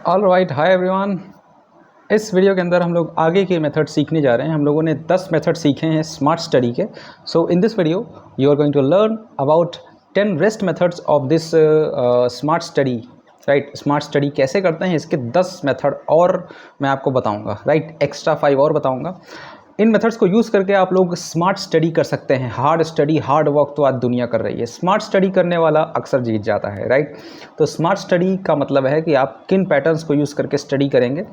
All right, hi everyone. इस video के अंदर हम लोग आगे के मेथड सीखने जा रहे हैं। हम लोगों ने 10 मेथड सीखे हैं स्मार्ट स्टडी के। So in this video you are going to learn about 10 best methods of this smart study. Right, smart study कैसे करते हैं इसके 10 मेथड और मैं आपको बताऊंगा। राइट, एक्स्ट्रा 5 और बताऊंगा। इन मेथड्स को यूज़ करके आप लोग स्मार्ट स्टडी कर सकते हैं। हार्ड स्टडी, हार्ड वर्क तो आज दुनिया कर रही है, स्मार्ट स्टडी करने वाला अक्सर जीत जाता है। राइट, तो स्मार्ट स्टडी का मतलब है कि आप किन पैटर्न्स को यूज़ करके स्टडी करेंगे।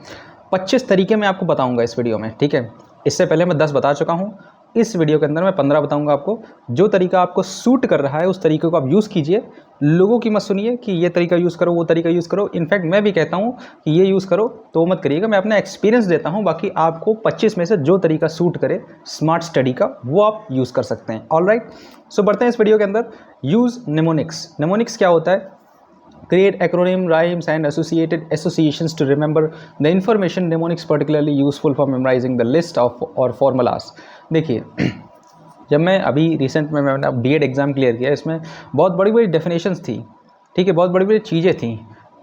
25 तरीके मैं आपको बताऊंगा इस वीडियो में, ठीक है। इससे पहले मैं 10 बता चुका हूँ। इस वीडियो के अंदर मैं 15 बताऊंगा आपको। जो तरीका आपको सूट कर रहा है उस तरीके को आप यूज़ कीजिए। लोगों की मत सुनिए कि ये तरीका यूज़ करो, वो तरीका यूज़ करो। इनफैक्ट मैं भी कहता हूँ कि ये यूज़ करो तो मत करिएगा। मैं अपना एक्सपीरियंस देता हूँ, बाकी आपको 25 में से जो तरीका सूट करे स्मार्ट स्टडी का वो आप यूज़ कर सकते हैं। ऑल राइट, सो बढ़ते हैं इस वीडियो के अंदर। Use mnemonics. निमोनिक्स क्या होता है? Create acronym, rhymes and associated associations to remember the information. Mnemonics particularly useful for memorizing the list of or formulas. देखिए, जब मैं अभी रिसेंट में मैंने बीएड एग्ज़ाम क्लियर किया, इसमें बहुत बड़ी बड़ी डेफिनेशंस थी, ठीक है, बहुत बड़ी बड़ी चीज़ें थी।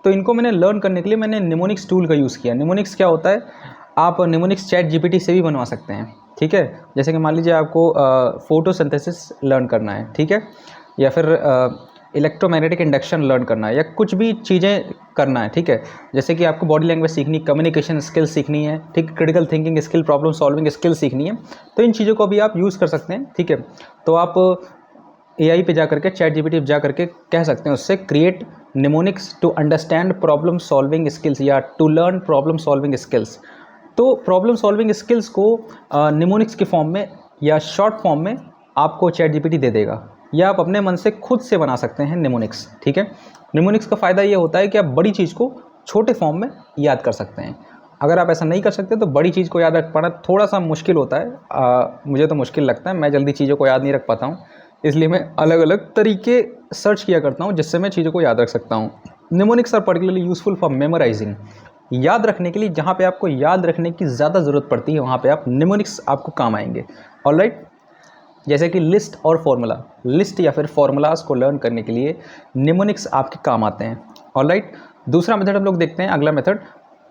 तो इनको मैंने लर्न करने के लिए मैंने निमोनिक्स टूल का यूज़ किया। निमोनिक्स क्या होता है? आप निमोनिक्स चैट जीपीटी से भी बनवा सकते हैं, ठीक है। जैसे कि मान लीजिए आपको फोटोसिंथेसिस लर्न करना है, ठीक है, या फिर इलेक्ट्रोमैग्नेटिक इंडक्शन लर्न करना है, या कुछ भी चीज़ें करना है, ठीक है। जैसे कि आपको बॉडी लैंग्वेज सीखनी, कम्युनिकेशन स्किल सीखनी है, ठीक, critical thinking skill, problem solving skill सीखनी है, तो इन चीज़ों को भी आप यूज़ कर सकते हैं, ठीक है। तो आप एआई पे जा करके, चैट जीपीटी पे जा करके कह सकते हैं उससे create mnemonics to understand problem solving skills या to learn problem solving skills. तो प्रॉब्लम सॉल्विंग स्किल्स को निमोनिक्स के फॉर्म में या शॉर्ट फॉर्म में आपको चैट जीपीटी दे देगा, या आप अपने मन से खुद से बना सकते हैं निमोनिक्स, ठीक है। निमोनिक्स का फ़ायदा ये होता है कि आप बड़ी चीज़ को छोटे फॉर्म में याद कर सकते हैं। अगर आप ऐसा नहीं कर सकते तो बड़ी चीज़ को याद रख पाना थोड़ा सा मुश्किल होता है। मुझे तो मुश्किल लगता है, मैं जल्दी चीज़ों को याद नहीं रख पाता हूँ, इसलिए मैं अलग अलग तरीके सर्च किया करता हूँ जिससे मैं चीज़ों को याद रख सकता हूँ। Mnemonics are particularly useful for memorising. याद रखने के लिए, जहाँ पे आपको याद रखने की ज़्यादा ज़रूरत पड़ती है वहाँ पे आप निमोनिक्स आपको काम आएंगे। ऑलराइट, जैसे कि लिस्ट और फॉर्मूला, लिस्ट या फिर फॉर्मूलाज को लर्न करने के लिए निमोनिक्स आपके काम आते हैं। ऑलराइट, दूसरा मेथड हम लोग देखते हैं। अगला method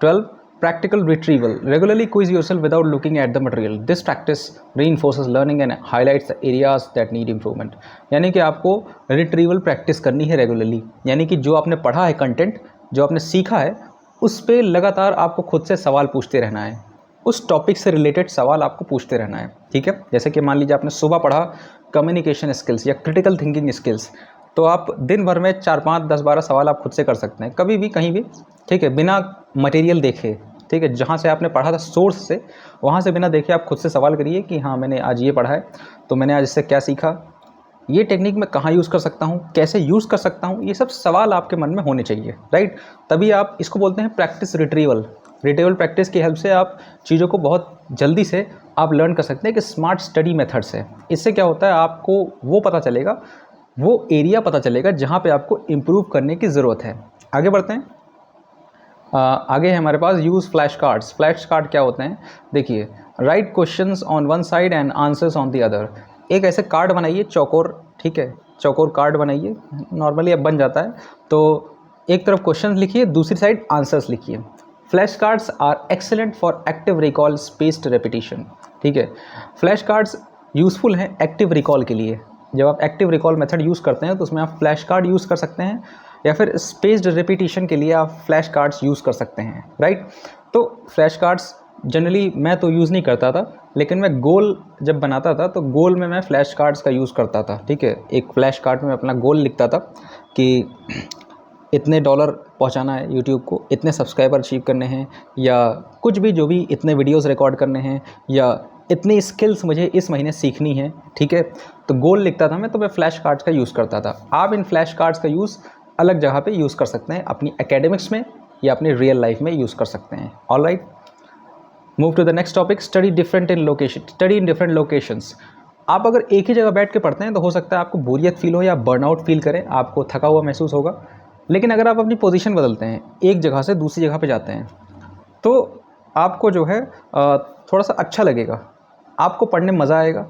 12 practical retrieval. Regularly quiz yourself without looking at the material. This practice reinforces learning and highlights the areas that need improvement. यानी कि आपको रिट्रीवल प्रैक्टिस करनी है रेगुलरली, यानी कि जो आपने पढ़ा है, कंटेंट जो आपने सीखा है, उस पर लगातार आपको खुद से सवाल पूछते रहना है। उस टॉपिक से रिलेटेड सवाल आपको पूछते रहना है, ठीक है। जैसे कि मान लीजिए आपने सुबह पढ़ा कम्युनिकेशन स्किल्स या क्रिटिकल थिंकिंग स्किल्स, तो आप दिन भर में 4, 5, 10, 12 सवाल आप खुद से कर सकते हैं, कभी भी, कहीं भी, ठीक है, बिना मटेरियल देखे, ठीक है। जहाँ से आपने पढ़ा था सोर्स से, वहाँ से बिना देखे आप खुद से सवाल करिए कि हाँ, मैंने आज ये पढ़ा है, तो मैंने आज इससे क्या सीखा, ये टेक्निक मैं कहाँ यूज़ कर सकता हूँ, कैसे यूज़ कर सकता हूँ, ये सब सवाल आपके मन में होने चाहिए। राइट, तभी आप इसको बोलते हैं प्रैक्टिस रिट्रीवल। रिट्रीवल प्रैक्टिस की हेल्प से आप चीज़ों को बहुत जल्दी से आप लर्न कर सकते हैं कि स्मार्ट स्टडी मेथड से। इससे क्या होता है, आपको वो पता चलेगा, वो एरिया पता चलेगा जहाँ पे आपको इम्प्रूव करने की ज़रूरत है। आगे बढ़ते हैं। आगे है हमारे पास use flash cards. Flash card क्या होते हैं? देखिए, right questions on one side and answers on the other. एक ऐसे कार्ड बनाइए, चौकोर, ठीक है, चौकोर कार्ड बनाइए, नॉर्मली अब बन जाता है। तो एक तरफ क्वेश्चन लिखिए, दूसरी साइड आंसर्स लिखिए। Flash cards are excellent for active recall spaced repetition, ठीक है। फ्लैश कार्ड्स यूज़फुल हैं एक्टिव रिकॉल के लिए। जब आप एक्टिव रिकॉल मेथड यूज़ करते हैं तो उसमें आप फ्लैश कार्ड यूज़ कर सकते हैं, या फिर स्पेस्ड रेपिटेशन के लिए आप फ्लैश कार्ड्स यूज़ कर सकते हैं। राइट, तो फ्लैश कार्ड्स जनरली मैं तो यूज़ नहीं करता था, लेकिन मैं गोल जब बनाता था तो गोल में मैं फ्लैश कार्ड्स का यूज़ करता था, ठीक है। एक फ्लैश कार्ड में अपना गोल लिखता था कि इतने डॉलर पहुंचाना है यूट्यूब को, इतने सब्सक्राइबर अचीव करने हैं, या कुछ भी, जो भी, इतने वीडियोस रिकॉर्ड करने हैं, या इतनी स्किल्स मुझे इस महीने सीखनी है, ठीक है। तो गोल लिखता था मैं, तो मैं फ्लैश कार्ड्स का यूज़ करता था। आप इन फ्लैश कार्ड्स का यूज़ अलग जगह पे यूज़ कर सकते हैं, अपनी एकेडमिक्स में या अपनी रियल लाइफ में यूज़ कर सकते हैं। Alright, move to the next topic, study different in location. Study in different locations. आप अगर एक ही जगह बैठ के पढ़ते हैं तो हो सकता है आपको बोरियत फील हो या बर्नआउट फील करें, आपको थका हुआ महसूस होगा। लेकिन अगर आप अपनी पोजीशन बदलते हैं, एक जगह से दूसरी जगह पे जाते हैं, तो आपको जो है थोड़ा सा अच्छा लगेगा, आपको पढ़ने में मज़ा आएगा,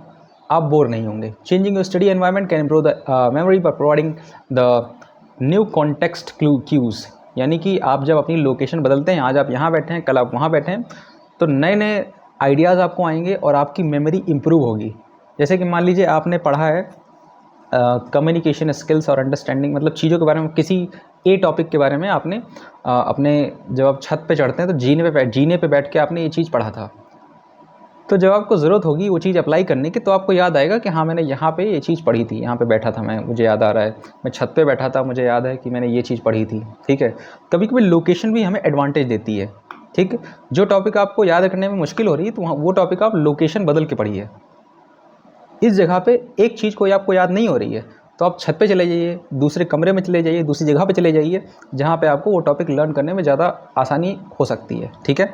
आप बोर नहीं होंगे। Changing your study environment can improve the memory by providing the new context cues. यानी कि आप जब अपनी लोकेशन बदलते हैं, आज आप यहाँ बैठे हैं, कल आप वहाँ बैठे हैं, तो नए नए आइडियाज़ आपको आएंगे और आपकी मेमोरी इम्प्रूव होगी। जैसे कि मान लीजिए आपने पढ़ा है कम्युनिकेशन स्किल्स और अंडरस्टैंडिंग, मतलब चीज़ों के बारे में, किसी ए टॉपिक के बारे में आपने अपने जब आप छत पे चढ़ते हैं तो जीने पे बैठ के आपने ये चीज़ पढ़ा था। तो जब आपको ज़रूरत होगी वो चीज़ अप्लाई करने की, तो आपको याद आएगा कि हाँ मैंने यहाँ पे ये चीज़ पढ़ी थी, यहाँ पे बैठा था मैं, मुझे याद आ रहा है, मैं छत पे बैठा था, मुझे याद है कि मैंने ये चीज़ पढ़ी थी। ठीक है, कभी कभी लोकेशन भी हमें एडवांटेज देती है। ठीक, जो टॉपिक आपको याद करने में मुश्किल हो रही है, तो वो टॉपिक आप लोकेशन बदल के पढ़िए। इस जगह पे एक चीज़ कोई आपको याद नहीं हो रही है, तो आप छत पे चले जाइए, दूसरे कमरे में चले जाइए, दूसरी जगह पे चले जाइए, जहाँ पे आपको वो टॉपिक लर्न करने में ज़्यादा आसानी हो सकती है। ठीक है,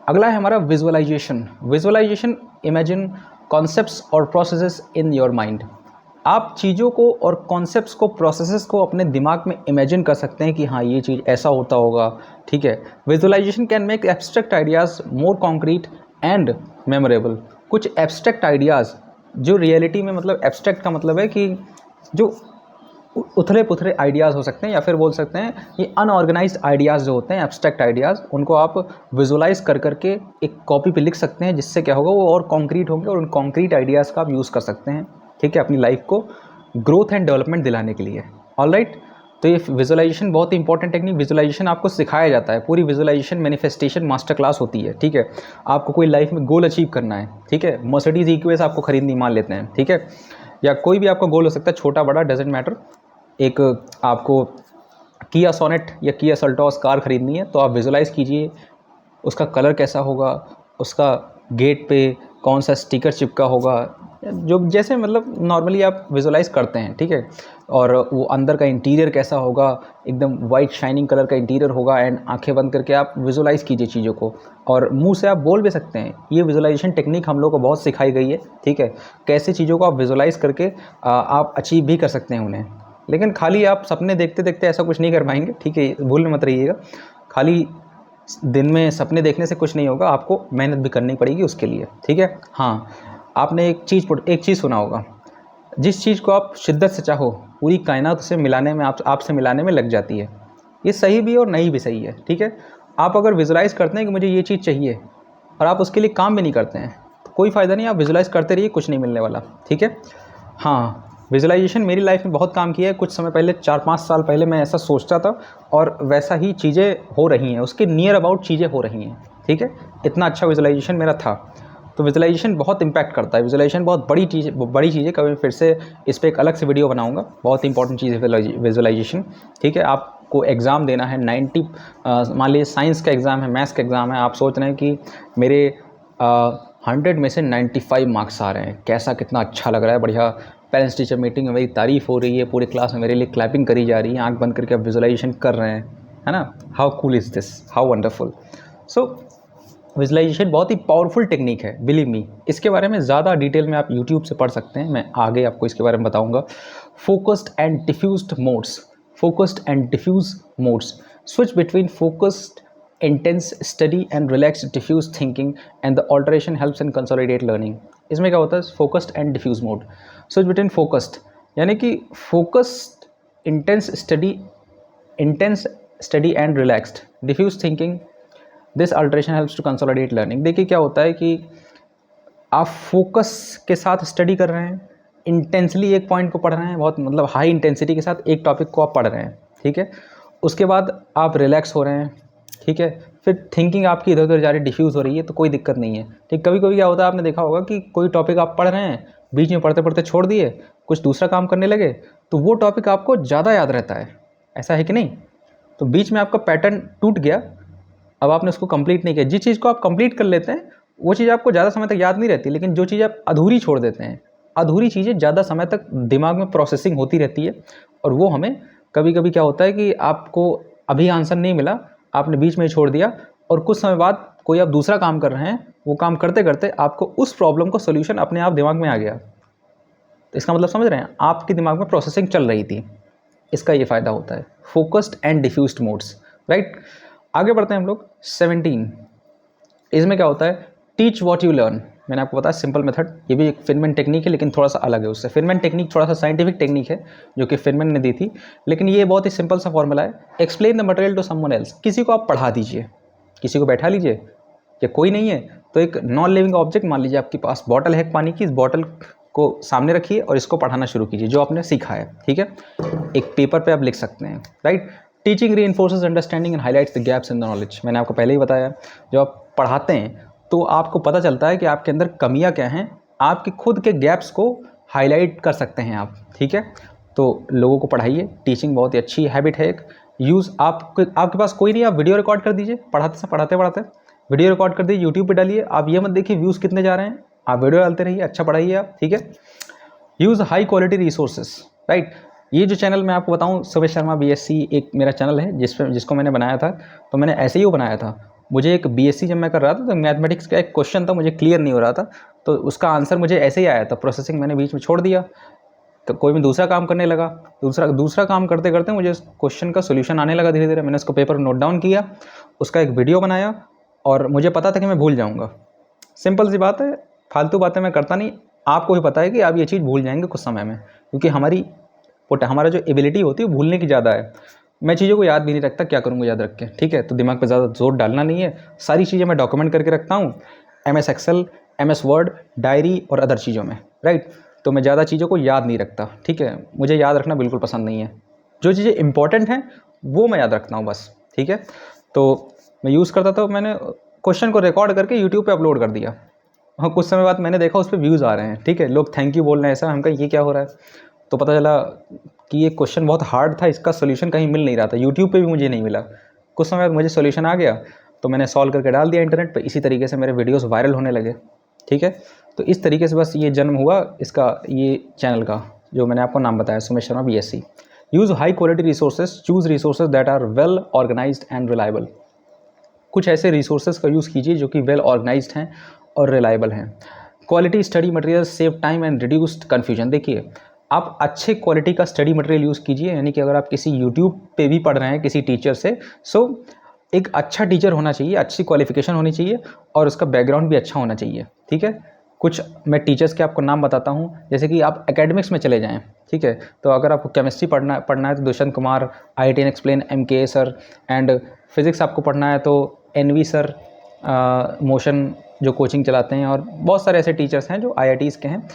अगला है हमारा विजुअलाइजेशन। विजुअलाइजेशन, इमेजिन कॉन्सेप्ट्स और प्रोसेसेस इन योर माइंड। आप चीज़ों को और कॉन्सेप्ट्स को, प्रोसेसेस को अपने दिमाग में इमेजिन कर सकते हैं कि हाँ ये चीज़ ऐसा होता होगा। ठीक है, visualisation can make abstract ideas more concrete and memorable. कुछ एब्स्ट्रैक्ट आइडियाज़ जो रियलिटी में, मतलब एब्स्ट्रैक्ट का मतलब है कि जो उथले पुथले आइडियाज़ हो सकते हैं, या फिर बोल सकते हैं ये अनऑर्गेनाइज्ड आइडियाज़ जो होते हैं, एब्स्ट्रैक्ट आइडियाज़, उनको आप विजुलाइज कर करके एक कॉपी पे लिख सकते हैं, जिससे क्या होगा वो और कॉन्क्रीट होंगे और उन कॉन्क्रीट आइडियाज़ का आप यूज़ कर सकते हैं। ठीक है, अपनी लाइफ को ग्रोथ एंड डेवलपमेंट दिलाने के लिए। ऑलराइट, तो ये विजुअलाइजेशन बहुत ही इंपॉर्टेंट टेक्निक। विजुअलाइजेशन आपको सिखाया जाता है, पूरी विजुअलाइजेशन मैनिफेस्टेशन मास्टर क्लास होती है। ठीक है, आपको कोई लाइफ में गोल अचीव करना है, ठीक है, मर्सिडीज EQS आपको खरीदनी मान लेते हैं, ठीक है, या कोई भी आपका गोल हो सकता है, छोटा बड़ा डजेंट मैटर। एक आपको किया सोनेट या किया सेल्टॉस कार खरीदनी है, तो आप विजुलाइज़ कीजिए उसका कलर कैसा होगा, उसका गेट पे कौन सा स्टिकर चिपका होगा, जो जैसे मतलब नॉर्मली आप विजुलाइज़ करते हैं। ठीक है, और वो अंदर का इंटीरियर कैसा होगा, एकदम वाइट शाइनिंग कलर का इंटीरियर होगा, एंड आंखें बंद करके आप विजुलाइज़ कीजिए चीज़ों को, और मुंह से आप बोल भी सकते हैं। ये विजुलाइजेशन टेक्निक हम लोग को बहुत सिखाई गई है। ठीक है, कैसे चीज़ों को आप विजुलाइज़ करके आप अचीव भी कर सकते हैं उन्हें। लेकिन खाली आप सपने देखते देखते ऐसा कुछ नहीं कर पाएंगे। ठीक है, भूल मत रहिएगा, खाली दिन में सपने देखने से कुछ नहीं होगा, आपको मेहनत भी करनी पड़ेगी उसके लिए। ठीक है, हाँ, आपने एक चीज़ सुना होगा, जिस चीज़ को आप शिद्दत से चाहो पूरी कायनात से मिलाने में, आपसे मिलाने में लग जाती है। ये सही भी और नहीं भी सही है। ठीक है, आप अगर विजुलाइज़ करते हैं कि मुझे ये चीज़ चाहिए और आप उसके लिए काम भी नहीं करते हैं, तो कोई फ़ायदा नहीं, आप विजुलाइज़ करते रहिए, कुछ नहीं मिलने वाला। ठीक है, हाँ, विजुलाइजेशन मेरी लाइफ में बहुत काम किया है। कुछ समय पहले, 4-5 साल पहले मैं ऐसा सोचता था और वैसा ही चीज़ें हो रही हैं, उसके नियर अबाउट चीज़ें हो रही हैं। ठीक है, इतना अच्छा विजुलाइजेशन मेरा था। तो विजुलाइजेशन बहुत इम्पैक्ट करता है, विजुलाइजेशन बहुत बड़ी चीज़ है। कभी फिर से इस पर एक अलग से वीडियो बनाऊंगा, बहुत इंपॉर्टेंट चीज़ है विजुलाइजेशन। ठीक है, आपको एग्ज़ाम देना है 90, मान लीजिए साइंस का एग्ज़ाम है, मैथ्स का एग्ज़ाम है, आप सोच रहे हैं कि मेरे 100 में से 95 मार्क्स आ रहे हैं, कैसा, कितना अच्छा लग रहा है, बढ़िया। पेरेंट्स टीचर मीटिंग में मेरी तारीफ़ हो रही है, पूरी क्लास में मेरे लिए क्लैपिंग करी जा रही है, आंख बंद करके आप विजुलाइजेशन कर रहे हैं, है ना। How cool is this, how wonderful. So visualisation बहुत ही पावरफुल टेक्निक है, बिलीव मी। इसके बारे में ज़्यादा डिटेल में आप यूट्यूब से पढ़ सकते हैं, मैं आगे आपको इसके बारे में बताऊंगा। Focused and diffused modes, focused and diffuse modes, switch between focused intense study and relaxed diffuse thinking, and the alteration helps in consolidate learning। इसमें क्या होता है, focused and diffuse mode, switch between focused, यानी कि focused intense study and relaxed diffuse thinking, this alteration helps to consolidate learning. देखिए क्या होता है कि आप फोकस के साथ स्टडी कर रहे हैं, इंटेंसली एक पॉइंट को पढ़ रहे हैं, बहुत मतलब हाई इंटेंसिटी के साथ एक टॉपिक को आप पढ़ रहे हैं। ठीक है, उसके बाद आप रिलैक्स हो रहे हैं। ठीक है, फिर थिंकिंग आपकी इधर उधर जा रही, डिफ्यूज़ हो रही है, तो कोई दिक्कत नहीं है। ठीक, कभी कभी क्या होता है, आपने देखा होगा कि कोई टॉपिक आप पढ़ रहे हैं, बीच में पढ़ते पढ़ते छोड़ दिए, कुछ दूसरा काम करने लगे, तो वो टॉपिक आपको ज़्यादा याद रहता है, ऐसा है कि नहीं। तो बीच में आपका पैटर्न टूट गया, अब आपने उसको कंप्लीट नहीं किया। जिस चीज़ को आप कंप्लीट कर लेते हैं वो चीज़ आपको ज़्यादा समय तक याद नहीं रहती, लेकिन जो चीज़ आप अधूरी छोड़ देते हैं, अधूरी चीज़ें ज़्यादा समय तक दिमाग में प्रोसेसिंग होती रहती है, और वो हमें कभी कभी क्या होता है कि आपको अभी आंसर नहीं मिला, आपने बीच में छोड़ दिया, और कुछ समय बाद कोई आप दूसरा काम कर रहे हैं, वो काम करते करते आपको उस प्रॉब्लम को सोल्यूशन अपने आप दिमाग में आ गया। तो इसका मतलब समझ रहे हैं, आपके दिमाग में प्रोसेसिंग चल रही थी। इसका ये फ़ायदा होता है, focused and diffused modes. Right, आगे बढ़ते हैं हम लोग। 17, इसमें क्या होता है, टीच वॉट यू लर्न, मैंने आपको बताया सिंपल मेथड, ये भी एक फिनमैन टेक्निक है लेकिन थोड़ा सा अलग है उससे। फिनमैन टेक्निक थोड़ा सा साइंटिफिक टेक्निक है जो कि फिनमैन ने दी थी, लेकिन ये बहुत ही सिंपल सा फॉर्मूला है। Explain the material to someone else, किसी को आप पढ़ा दीजिए, किसी को बैठा लीजिए, या कोई नहीं है तो एक नॉन लिविंग ऑब्जेक्ट मान लीजिए आपके पास बॉटल है पानी की, इस बॉटल को सामने रखिए और इसको पढ़ाना शुरू कीजिए जो आपने सीखा है, ठीक है। एक पेपर पे आप लिख सकते हैं, right. Teaching reinforces understanding and highlights the gaps in the knowledge, मैंने आपको पहले ही बताया, जब आप पढ़ाते हैं तो आपको पता चलता है कि आपके अंदर कमियां क्या हैं, आपके खुद के गैप्स को हाईलाइट कर सकते हैं आप, ठीक है। तो लोगों को पढ़ाइए, टीचिंग बहुत ही अच्छी हैबिट है एक। यूज़ आपके पास कोई नहीं, आप वीडियो रिकॉर्ड कर दीजिए, पढ़ाते पढ़ाते वीडियो रिकॉर्ड कर दीजिए, यूट्यूब पे डालिए। आप ये मत देखिए व्यूज़ कितने जा रहे हैं, आप वीडियो डालते रहिए, अच्छा पढ़ाइए आप, ठीक है। Use high quality resources, right. ये जो चैनल मैं आपको बताऊं, सुमेश शर्मा BSc एक मेरा चैनल है जिसको मैंने बनाया था, तो मैंने ऐसे ही वो बनाया था। मुझे एक BSc जब मैं कर रहा था तो मैथमेटिक्स का एक क्वेश्चन था, मुझे क्लियर नहीं हो रहा था, तो उसका आंसर मुझे ऐसे ही आया था, प्रोसेसिंग मैंने बीच में छोड़ दिया, तो कोई मैं दूसरा काम करने लगा, दूसरा काम करते करते मुझे उस क्वेश्चन का सोल्यूशन आने लगा धीरे धीरे। मैंने उसको पेपर नोट डाउन किया, उसका एक वीडियो बनाया, और मुझे पता था कि मैं भूल जाऊँगा। सिंपल सी बात है, फालतू बातें मैं करता नहीं, आपको भी पता है कि आप ये चीज़ भूल जाएंगे कुछ समय में, क्योंकि हमारा जो एबिलिटी होती है वो भूलने की ज़्यादा है। मैं चीज़ों को याद भी नहीं रखता, क्या करूँगा याद रख के, ठीक है। तो दिमाग पे ज़्यादा जोर डालना नहीं है, सारी चीज़ें मैं डॉक्यूमेंट करके रखता हूँ, MS Excel, MS Word, diary और अदर चीज़ों में, राइट। तो मैं ज़्यादा चीज़ों को याद नहीं रखता, ठीक है। मुझे याद रखना बिल्कुल पसंद नहीं है, जो चीज़ें इंपॉर्टेंट हैं वो मैं याद रखता हूँ बस, ठीक है। तो मैं यूज़ करता था, मैंने क्वेश्चन को रिकॉर्ड करके यूट्यूब पे अपलोड कर दिया, और कुछ समय बाद मैंने देखा उस पर व्यूज़ आ रहे हैं, ठीक है, लोग थैंक यू बोल रहे हैं, ऐसा। हम कहा ये क्या हो रहा है, तो पता चला कि ये क्वेश्चन बहुत हार्ड था, इसका सोल्यूशन कहीं मिल नहीं रहा था, यूट्यूब पे भी मुझे नहीं मिला। कुछ समय बाद मुझे सोल्यूशन आ गया, तो मैंने सॉल्व करके डाल दिया इंटरनेट पे, इसी तरीके से मेरे वीडियोस वायरल होने लगे, ठीक है। तो इस तरीके से बस ये जन्म हुआ इसका, ये चैनल का, जो मैंने आपको नाम बताया, Sumesh Sharma BSc। Use high quality resources, choose resources that are well organised and reliable, कुछ ऐसे रिसोर्सेज का यूज़ कीजिए जो कि वेल ऑर्गेनाइज्ड हैं और रिलायबल हैं। Quality study material save time and reduced confusion, देखिए आप अच्छे क्वालिटी का स्टडी मटेरियल यूज़ कीजिए, यानी कि अगर आप किसी यूट्यूब पे भी पढ़ रहे हैं किसी टीचर से, सो एक अच्छा टीचर होना चाहिए, अच्छी क्वालिफिकेशन होनी चाहिए, और उसका बैकग्राउंड भी अच्छा होना चाहिए, ठीक है। कुछ मैं टीचर्स के आपको नाम बताता हूँ, जैसे कि आप एकेडमिक्स में चले जाएं, ठीक है। तो अगर आपको केमिस्ट्री पढ़ना है तो Dushyant Kumar, IIT explain MK sir, and physics आपको पढ़ना है तो NV सर, मोशन जो कोचिंग चलाते हैं, और बहुत सारे ऐसे टीचर्स हैं जो IITs के हैं।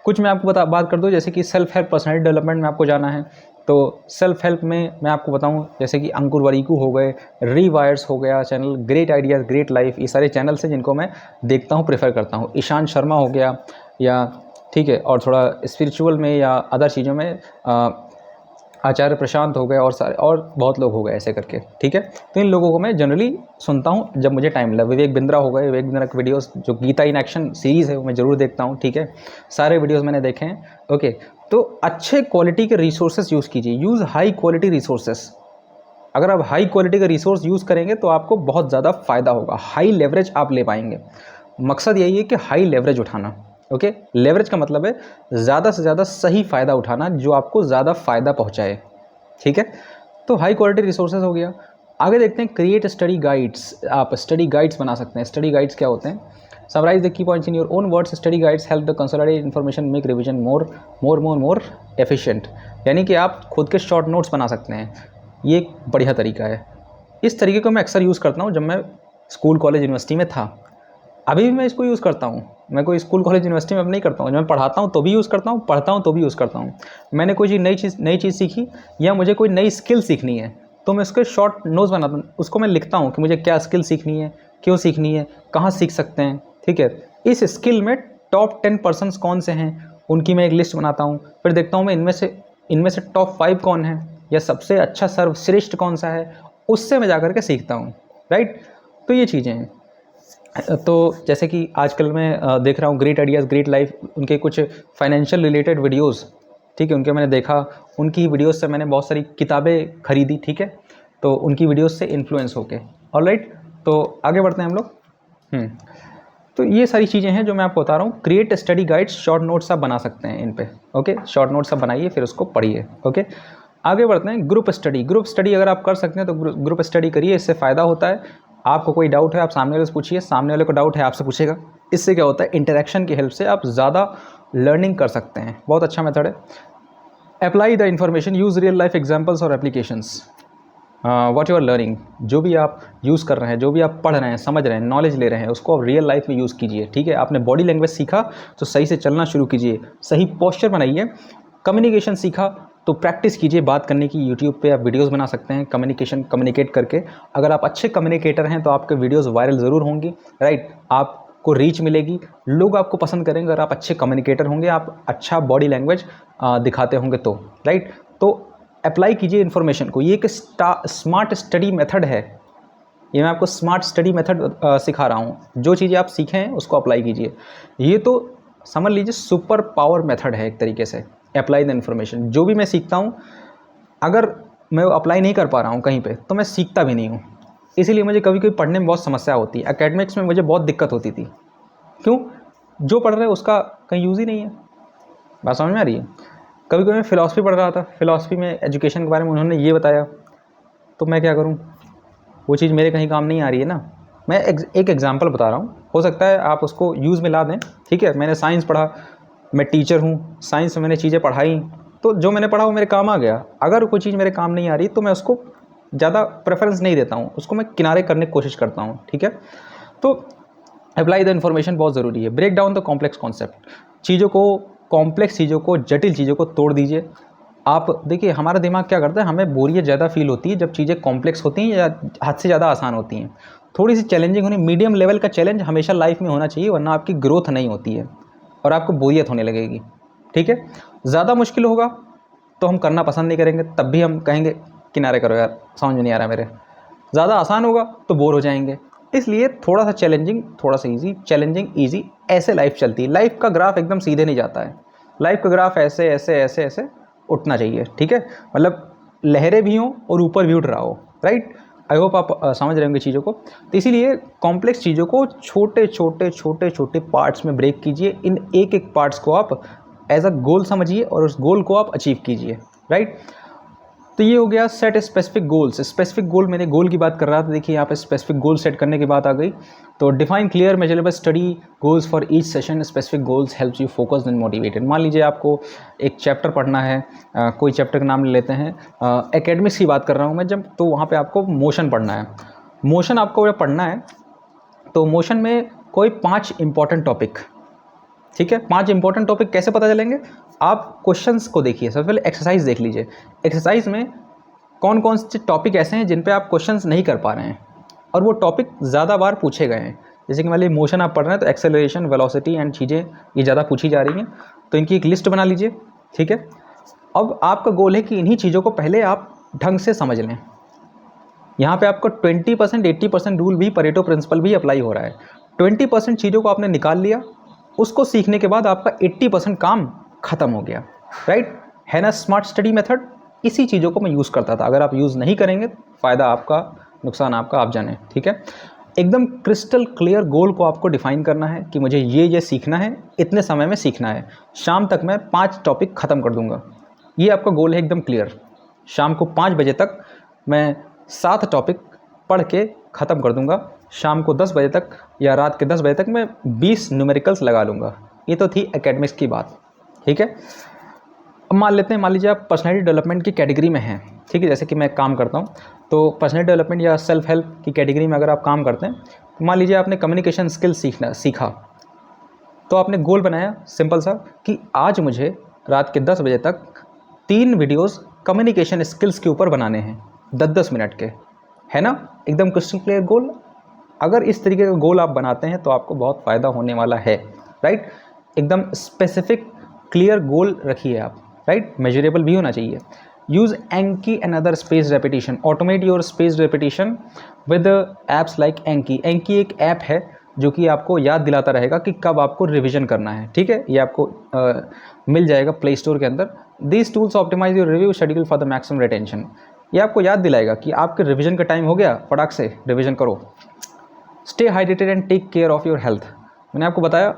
कुछ मैं आपको बात कर दूँ, जैसे कि सेल्फ हेल्प, पर्सनैलिटी डेवलपमेंट में आपको जाना है तो सेल्फ हेल्प में मैं आपको बताऊं, जैसे कि अंकुर वरीकू हो गए, रीवायर्स हो गया channel, great ideas great life, ये सारे चैनल्स हैं जिनको मैं देखता हूं, प्रेफर करता हूं। ईशान शर्मा हो गया, या ठीक है, और थोड़ा स्पिरिचुअल में या अदर चीज़ों में आचार्य प्रशांत हो गए, और सारे और बहुत लोग हो गए ऐसे करके, ठीक है। तो इन लोगों को मैं जनरली सुनता हूँ जब मुझे टाइम मिला। विवेक बिंद्रा हो गए, विवेक बिंद्रा के वीडियोस, जो गीता इन एक्शन सीरीज़ है वो मैं ज़रूर देखता हूँ, ठीक है। सारे वीडियोस मैंने देखे हैं, ओके। तो अच्छे क्वालिटी के रिसोर्सेज यूज़ कीजिए, यूज़ हाई क्वालिटी रिसोर्सेज। अगर आप हाई क्वालिटी का रिसोर्स यूज़ करेंगे तो आपको बहुत ज़्यादा फ़ायदा होगा, हाई लेवरेज आप ले पाएंगे। मकसद यही है कि हाई लेवरेज उठाना, ओके। लेवरेज का मतलब है ज़्यादा से ज़्यादा सही फ़ायदा उठाना जो आपको ज़्यादा फ़ायदा पहुँचाए, ठीक है। तो हाई क्वालिटी रिसोर्सेज हो गया। आगे देखते हैं क्रिएट स्टडी गाइड्स, आप स्टडी गाइड्स बना सकते हैं। स्टडी गाइड्स क्या होते हैं? Summarise the key points in your own words, study guides help the consolidate information, make revision more efficient. यानी कि आप खुद के शॉर्ट नोट्स बना सकते हैं, ये एक बढ़िया तरीका है। इस तरीके को मैं अक्सर यूज़ करता हूँ जब मैं स्कूल कॉलेज यूनिवर्सिटी में था, अभी भी मैं इसको यूज़ करता हूँ। मैं कोई स्कूल कॉलेज यूनिवर्सिटी में अब नहीं करता हूँ, जब मैं पढ़ाता हूँ तो भी यूज़ करता हूँ, पढ़ता हूँ तो भी यूज़ करता हूँ। मैंने कोई नई चीज़ सीखी या मुझे कोई नई स्किल सीखनी है तो मैं उसके शॉर्ट नोट्स बनाता हूँ, उसको मैं लिखता हूँ कि मुझे क्या स्किल सीखनी है, क्यों सीखनी है, कहाँ सीख सकते हैं, ठीक है। इस स्किल में टॉप 10 पर्सन्स कौन से हैं उनकी मैं एक लिस्ट बनाता हूँ, फिर देखता हूँ मैं इनमें से टॉप 5 कौन है या सबसे अच्छा सर्वश्रेष्ठ कौन सा है, उससे मैं जा कर के सीखता हूँ, राइट। तो ये चीज़ें हैं। तो जैसे कि आजकल मैं देख रहा हूँ ग्रेट आइडियाज़ ग्रेट लाइफ, उनके कुछ फाइनेंशियल रिलेटेड वीडियोस, ठीक है, उनके मैंने देखा, उनकी वीडियोस से मैंने बहुत सारी किताबें खरीदी, ठीक है। तो उनकी वीडियोस से इन्फ्लुएंस होके, ऑलराइट। तो आगे बढ़ते हैं हम लोग। तो ये सारी चीज़ें हैं जो मैं आपको बता रहा हूँ। Create study guides, short notes आप बना सकते हैं इन पे, ओके। शॉर्ट नोट्स आप बनाइए फिर उसको पढ़िए, ओके। आगे बढ़ते हैं। ग्रुप स्टडी अगर आप कर सकते हैं तो ग्रुप स्टडी करिए, इससे फ़ायदा होता है। आपको कोई डाउट है आप सामने वाले से पूछिए, सामने वाले को डाउट है आपसे पूछेगा। इससे क्या होता है, इंटरेक्शन की हेल्प से आप ज़्यादा लर्निंग कर सकते हैं। बहुत अच्छा मेथड है। Apply the information, use real life examples और applications. What you are learning, जो भी आप यूज़ कर रहे हैं, जो भी आप पढ़ रहे हैं, समझ रहे हैं, नॉलेज ले रहे हैं, उसको आप रियल लाइफ में यूज़ कीजिए। ठीक है, आपने बॉडी लैंग्वेज सीखा तो सही से चलना शुरू कीजिए, सही पोस्चर बनाइए। कम्युनिकेशन सीखा तो प्रैक्टिस कीजिए बात करने की। यूट्यूब पे आप वीडियोस बना सकते हैं कम्युनिकेट करके। अगर आप अच्छे कम्युनिकेटर हैं तो आपके वीडियोस वायरल ज़रूर होंगी, राइट। आपको रीच मिलेगी, लोग आपको पसंद करेंगे अगर आप अच्छे कम्युनिकेटर होंगे, आप अच्छा बॉडी लैंग्वेज दिखाते होंगे तो, राइट। तो अप्लाई कीजिए इन्फॉर्मेशन को। ये एक स्मार्ट स्टडी मेथड है। ये मैं आपको स्मार्ट स्टडी मेथड सिखा रहा हूँ। जो चीज़ें आप सीखे हैं उसको अप्लाई कीजिए। ये तो समझ लीजिए सुपर पावर मेथड है एक तरीके से। अप्लाई द इन्फॉर्मेशन, जो भी मैं सीखता हूँ अगर मैं अप्लाई नहीं कर पा रहा हूँ कहीं पे तो मैं सीखता भी नहीं हूँ। इसीलिए मुझे कभी कभी पढ़ने में बहुत समस्या होती है। एकेडमिक्स में मुझे बहुत दिक्कत होती थी। क्यों? जो पढ़ रहे हैं उसका कहीं यूज़ ही नहीं है। बात समझ में आ रही है? कभी कभी मैं फ़िलासफ़ी पढ़ रहा था, फ़िलासफ़ी में एजुकेशन के बारे में उन्होंने ये बताया तो मैं क्या करूँ, वो चीज़ मेरे कहीं काम नहीं आ रही है ना। मैं एक एग्जांपल बता रहा हूँ, हो सकता है आप उसको यूज़ में ला दें। ठीक है, मैंने साइंस पढ़ा, मैं टीचर हूँ, साइंस में मैंने चीज़ें पढ़ाई तो जो मैंने पढ़ा वो मेरे काम आ गया। अगर कोई चीज़ मेरे काम नहीं आ रही तो मैं उसको ज़्यादा प्रेफरेंस नहीं देता हूँ, उसको मैं किनारे करने की कोशिश करता हूँ। ठीक है, तो अप्लाई द इन्फॉर्मेशन बहुत ज़रूरी है। Break down the complex concept, चीज़ों को, कॉम्प्लेक्स चीज़ों को, जटिल चीज़ों को तोड़ दीजिए। आप देखिए हमारा दिमाग क्या करता है, हमें बोरियत ज़्यादा फील होती है जब चीज़ें कॉम्प्लेक्स होती हैं या हद से ज़्यादा आसान होती हैं। थोड़ी सी चैलेंजिंग होनी, मीडियम लेवल का चैलेंज हमेशा लाइफ में होना चाहिए, वरना आपकी ग्रोथ नहीं होती है और आपको बोरियत होने लगेगी। ठीक है, ज़्यादा मुश्किल होगा तो हम करना पसंद नहीं करेंगे, तब भी हम कहेंगे किनारे करो यार, समझ में नहीं आ रहा मेरे। ज़्यादा आसान होगा तो बोर हो जाएंगे। इसलिए थोड़ा सा चैलेंजिंग, थोड़ा सा ईजी, चैलेंजिंग ईजी, ऐसे लाइफ चलती है। लाइफ का ग्राफ एकदम सीधे नहीं जाता है। लाइफ का ग्राफ ऐसे ऐसे ऐसे ऐसे उठना चाहिए। ठीक है, मतलब लहरें भी हों और ऊपर भी उठ रहा हो, राइट। आई होप आप समझ रहे होंगे चीज़ों को। तो इसीलिए कॉम्प्लेक्स चीज़ों को छोटे छोटे छोटे छोटे पार्ट्स में ब्रेक कीजिए। इन एक एक पार्ट्स को आप एज अ गोल समझिए और उस गोल को आप अचीव कीजिए, राइट। तो ये हो गया set specific goals. Specific goal, मैंने गोल की बात कर रहा था, देखिए यहाँ पे स्पेसिफिक गोल सेट करने की बात आ गई। तो define clear measurable study goals for each session. Specific goals helps you focus and motivated. मान लीजिए आपको एक चैप्टर पढ़ना है, कोई चैप्टर का नाम ले लेते हैं, एकेडमिक्स की बात कर रहा हूँ मैं जब, तो वहाँ पर आपको मोशन पढ़ना है। मोशन आपको जब पढ़ना है तो मोशन में कोई 5 इंपॉर्टेंट टॉपिक, ठीक है, 5 इंपॉर्टेंट टॉपिक कैसे पता चलेंगे, आप क्वेश्चंस को देखिए। सबसे पहले एक्सरसाइज देख लीजिए। एक्सरसाइज में कौन कौन से टॉपिक ऐसे हैं जिन पे आप क्वेश्चंस नहीं कर पा रहे हैं और वो टॉपिक ज़्यादा बार पूछे गए हैं। जैसे कि मान लीजिए मोशन आप पढ़ रहे हैं तो एक्सेलरेशन, वेलोसिटी एंड चीज़ें ये ज़्यादा पूछी जा रही हैं, तो इनकी एक लिस्ट बना लीजिए। ठीक है, अब आपका गोल है कि इन्हीं चीज़ों को पहले आप ढंग से समझ लें। यहाँ पे आपको 20% 80% रूल भी, परेटो प्रिंसिपल भी अप्लाई हो रहा है। 20% चीज़ों को आपने निकाल लिया, उसको सीखने के बाद आपका 80% काम खत्म हो गया, राइट। है ना स्मार्ट स्टडी मेथड। इसी चीज़ों को मैं यूज़ करता था। अगर आप यूज़ नहीं करेंगे, फ़ायदा आपका, नुकसान आपका, आप जाने। ठीक है, एकदम क्रिस्टल क्लियर गोल को आपको डिफाइन करना है कि मुझे ये सीखना है, इतने समय में सीखना है, शाम तक मैं 5 टॉपिक ख़त्म कर दूंगा। ये आपका गोल है एकदम क्लियर। शाम को 5 बजे तक मैं 7 टॉपिक पढ़ के ख़त्म कर दूंगा। शाम को 10 बजे तक या रात के 10 बजे तक मैं 20 न्यूमेरिकल्स लगा लूँगा। ये तो थी एकेडमिक्स की बात। ठीक है, अब मान लेते हैं, मान लीजिए आप पर्सनैलिटी डेवलपमेंट की कैटेगरी में हैं। ठीक है, जैसे कि मैं काम करता हूँ, तो पर्सनैलिटी डेवलपमेंट या सेल्फ हेल्प की कैटेगरी में अगर आप काम करते हैं, तो मान लीजिए आपने कम्युनिकेशन स्किल सीखा, तो आपने गोल बनाया सिंपल सा कि आज मुझे रात के 10 बजे तक 3 वीडियोज़ कम्युनिकेशन स्किल्स के ऊपर बनाने हैं, 10-10 मिनट के, है ना। एकदम क्रिस्टल क्लियर गोल। अगर इस तरीके का गोल आप बनाते हैं तो आपको बहुत फ़ायदा होने वाला है, राइट। एकदम स्पेसिफिक क्लियर गोल रखिए आप, राइट। मेजरेबल भी होना चाहिए। Use Anki and other space repetition. Automate your space repetition with apps like Anki. Anki एक ऐप है जो कि आपको याद दिलाता रहेगा कि कब आपको रिवीजन करना है। ठीक है, ये आपको मिल जाएगा प्ले स्टोर के अंदर। This tools optimise your review schedule for the maximum retention. ये आपको याद दिलाएगा कि आपके रिवीजन का टाइम हो गया, फटाक से रिवीजन करो। Stay hydrated and take care of your health. मैंने आपको बताया,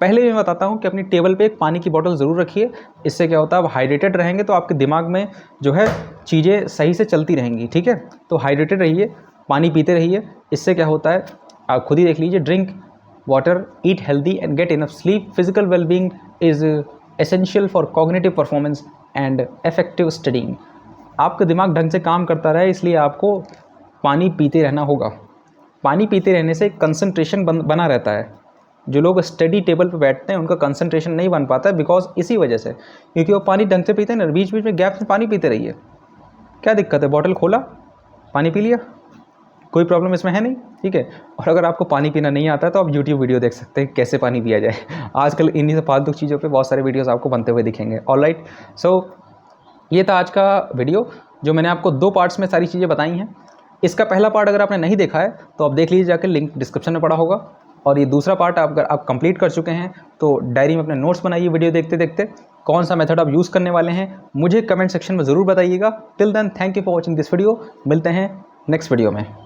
पहले भी मैं बताता हूँ कि अपनी टेबल पे एक पानी की बोतल ज़रूर रखिए। इससे क्या होता है, आप हाइड्रेटेड रहेंगे तो आपके दिमाग में जो है चीज़ें सही से चलती रहेंगी। ठीक है, तो हाइड्रेटेड रहिए, पानी पीते रहिए। इससे क्या होता है आप खुद ही देख लीजिए। Drink water, eat healthy and get enough sleep. Physical wellbeing is essential for cognitive performance and effective studying. आपका दिमाग ढंग से काम करता रहे इसलिए आपको पानी पीते रहना होगा। पानी पीते रहने से कंसंट्रेशन बना रहता है। जो लोग स्टडी टेबल पे बैठते हैं उनका कंसंट्रेशन नहीं बन पाता है बिकॉज इसी वजह से, क्योंकि वो पानी ढंग से पीते हैं ना। बीच बीच में गैप में पानी पीते रहिए। क्या दिक्कत है, बॉटल खोला पानी पी लिया, कोई प्रॉब्लम इसमें है नहीं, ठीक है। और अगर आपको पानी पीना नहीं आता है तो आप यूट्यूब वीडियो देख सकते हैं कैसे पानी पिया जाए। आजकल इन्हीं से फालतू चीज़ों पे बहुत सारे वीडियोस आपको बनते हुए दिखेंगे। ऑलराइट, सो ये था आज का वीडियो जो मैंने आपको 2 पार्ट्स में सारी चीज़ें बताई हैं। इसका पहला पार्ट अगर आपने नहीं देखा है तो आप देख लीजिए जाकर, लिंक डिस्क्रिप्शन में पड़ा होगा। और ये दूसरा पार्ट अगर आप कंप्लीट कर चुके हैं तो डायरी में अपने नोट्स बनाइए वीडियो देखते देखते। कौन सा मेथड आप यूज़ करने वाले हैं मुझे कमेंट सेक्शन में ज़रूर बताइएगा। Till then, thank you for watching this video. मिलते हैं नेक्स्ट वीडियो में।